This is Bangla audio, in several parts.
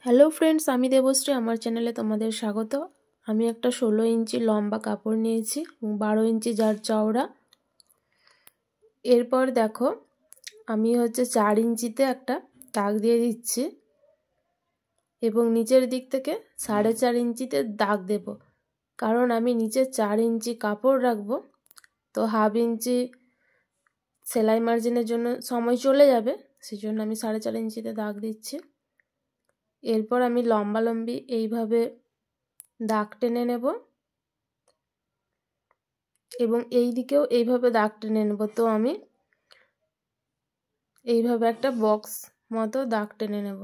হ্যালো ফ্রেন্ডস, আমি দেবশ্রী। আমার চ্যানেলে তোমাদের স্বাগত। আমি একটা 16 ইঞ্চি লম্বা কাপড় নিয়েছি, 12 ইঞ্চি যার চওড়া। এরপর দেখো, আমি 4 ইঞ্চিতে একটা দাগ দিয়ে দিচ্ছি এবং নিচের দিক থেকে 4.5 ইঞ্চিতে দাগ দেব, কারণ আমি নিচে 4 ইঞ্চি কাপড় রাখবো। তো হাফ ইঞ্চি সেলাই মার্জিনের জন্য সময় চলে যাবে, সেই জন্য আমি 4.5 ইঞ্চিতে দাগ দিচ্ছি। এরপর আমি লম্বালম্বি এইভাবে দাগ টেনে নেব এবং এই দিকেও এইভাবে দাগ টেনে নেব। তো আমি এইভাবে একটা বক্স মতো দাগ টেনে নেব।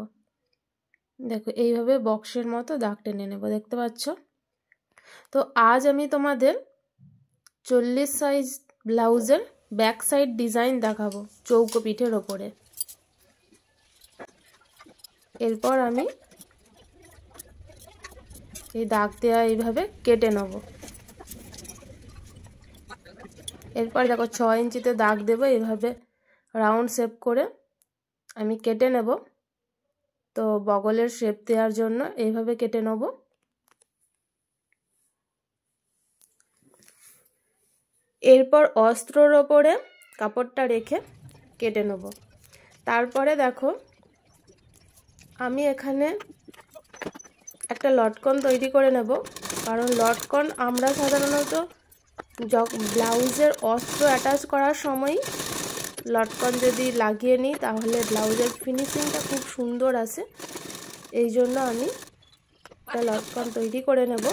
দেখো, এইভাবে বক্সের মতো দাগ টেনে নেব, দেখতে পাচ্ছ? তো আজ আমি তোমাদের 40 সাইজ ব্লাউজের ব্যাক সাইড ডিজাইন দেখাবো চৌকো পিঠের ওপরে। এরপর আমি এই দাগ দেওয়া এইভাবে কেটে নেব। এরপর দেখো, 6 ইঞ্চিতে দাগ দেব, এইভাবে রাউন্ড শেপ করে আমি কেটে নেব। তো বগলের শেপ দেওয়ার জন্য এইভাবে কেটে নেব। এরপর অস্ত্রর ওপরে কাপড়টা রেখে কেটে নেব। তারপরে দেখো, আমি এখানে একটা লটকন তৈরি করে নেব, কারণ লটকন আমরা সাধারণত ব্লাউজের অস্ত্র অ্যাটাচ করার সময় লটকন যদি লাগিয়ে নিই তাহলে ব্লাউজের ফিনিশিংটা খুব সুন্দর আসে। এই জন্য আমি একটা লটকন তৈরি করে নেব।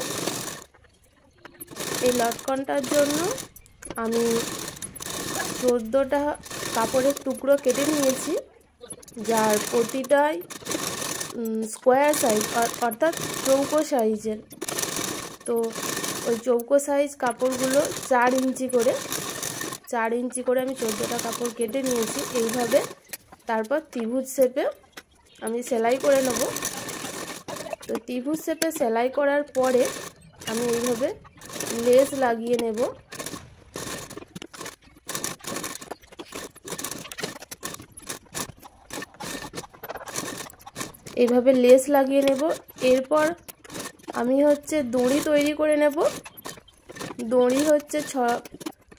এই লটকনটার জন্য আমি 14টা কাপড়ের টুকরো কেটে নিয়েছি, যার প্রতিটাই স্কোয়ার সাইজ অর্থাৎ চৌকো সাইজের। তো ওই চৌকো সাইজ কাপড়গুলো 4 ইঞ্চি করে আমি 14টা কাপড় কেটে নিয়েছি এইভাবে। তারপর ত্রিভুজ শেপে আমি সেলাই করে নেব। তো ত্রিভুজ শেপে সেলাই করার পরে আমি এইভাবে লেস লাগিয়ে নেব। এইভাবে লেস লাগিয়ে নেব। এরপর আমি দড়ি তৈরি করে নেব। দড়ি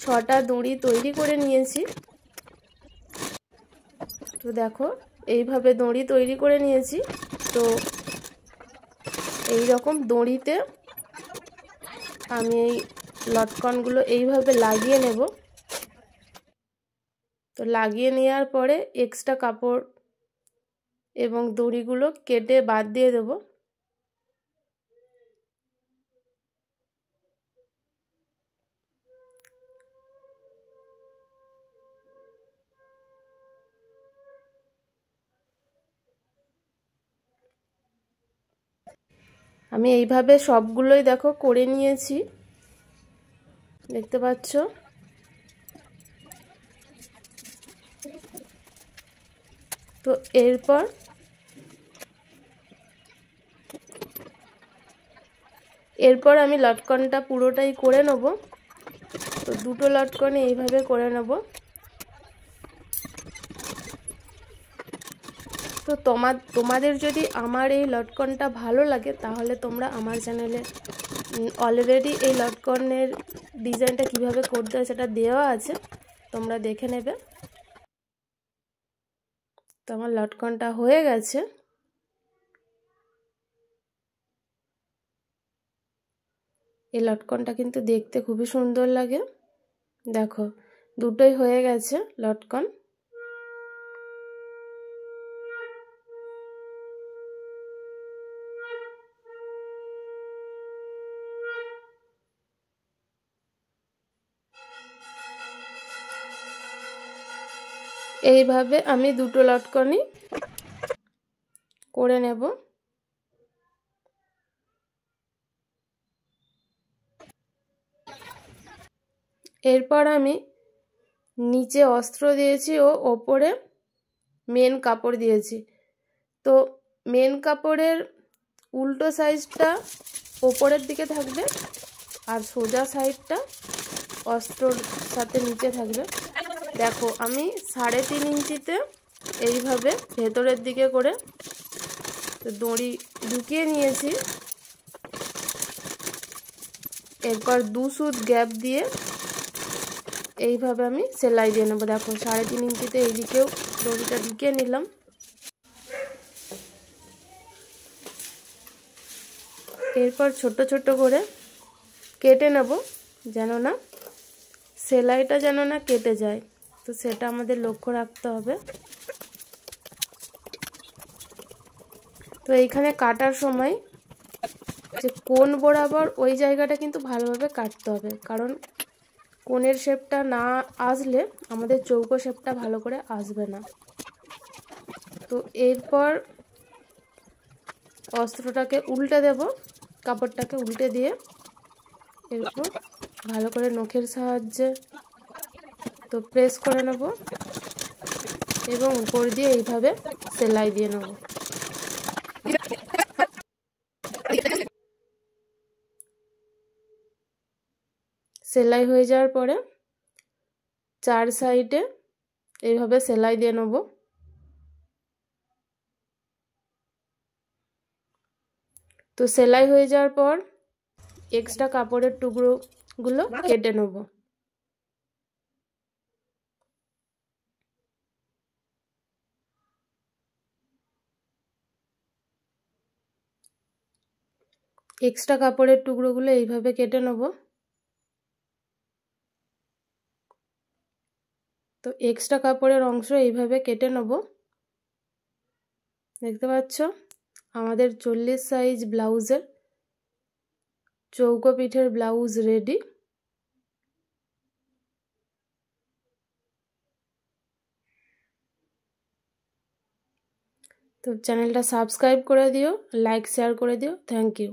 6টা দড়ি তৈরি করে নিয়েছি। তো দেখো, এইভাবে দড়ি তৈরি করে নিয়েছি। তো এই রকম দড়িতে আমি এই লটকনগুলো এইভাবে লাগিয়ে নেব। তো লাগিয়ে নেওয়ার পরে এক্সট্রা কাপড় এবং দড়িগুলো কেটে বাদ দিয়ে দেব। আমি এইভাবে সবগুলোই দেখো করে নিয়েছি, দেখতে পাচ্ছ? তো এরপর আমি লটকনটা পুরোটাই করে নেব। তো দুটো লটকন এইভাবে করে নেব। তো তোমাদের যদি আমার এই লটকনটা ভালো লাগে তাহলে তোমরা আমার চ্যানেলে অলরেডি এই লটকনের ডিজাইনটা কিভাবে করতে হয় সেটা দেওয়া আছে, তোমরা দেখে নেবে। তো আমার লটকনটা হয়ে গেছে। এই লটকনটা কিন্তু দেখতে খুবই সুন্দর লাগে। দেখো, দুটোই হয়ে গেছে লটকন। এইভাবে আমি দুটো লটকনই করে নেব। এরপর আমি নিচে অস্ত্র দিয়েছি ও ওপরে মেন কাপড় দিয়েছি। তো মেন কাপড়ের উল্টো সাইডটা ওপরের দিকে থাকবে আর সোজা সাইডটা অস্ত্রর সাথে নিচে থাকবে। দেখো, আমি 3.5 ইঞ্চিতে এইভাবে ভেতরের দিকে করে তো দড়ি ঢুকিয়ে নিয়েছি। এরপর 2 সুত গ্যাপ দিয়ে এইভাবে আমি সেলাই দিয়ে নেবো। দেখো 3.5 ইঞ্চিতে এইদিকেও দড়িটা ঢুকিয়ে নিলাম। এরপর ছোট ছোট করে কেটে নেব, যেন না সেলাইটা যেন না কেটে যায়, তো সেটা আমাদের লক্ষ্য রাখতে হবে। তো এইখানে কাটার সময় যে কোণ বরাবর ওই জায়গাটা কিন্তু ভালোভাবে কাটতে হবে, কারণ কোণের শেপটা না আসলে আমাদের চৌকো শেপটা ভালো করে আসবে না। তো এরপর অস্ত্রটাকে উল্টে দেব, কাপড়টাকে উল্টে দিয়ে এরপর ভালো করে নখের সাহায্যে তো প্রেস করে নেব এবং উপর দিয়ে এইভাবে সেলাই দিয়ে নেব। সেলাই হয়ে যাওয়ার পরে 4 সাইডে এইভাবে সেলাই দিয়ে নেব। তো সেলাই হয়ে যাওয়ার পর এক্সট্রা কাপড়ের টুকরোগুলো কেটে নেব। এক্সট্রা কাপড়ের টুকরোগুলো এইভাবে কেটে নেব। তো এক্সট্রা কাপড়ের অংশ এইভাবে কেটে নেব। দেখতে পাচ্ছ আমাদের 40 সাইজ ব্লাউজের চৌকো পিঠের ব্লাউজ রেডি। তো চ্যানেলটা সাবস্ক্রাইব করে দিও, লাইক শেয়ার করে দিও। Thank you.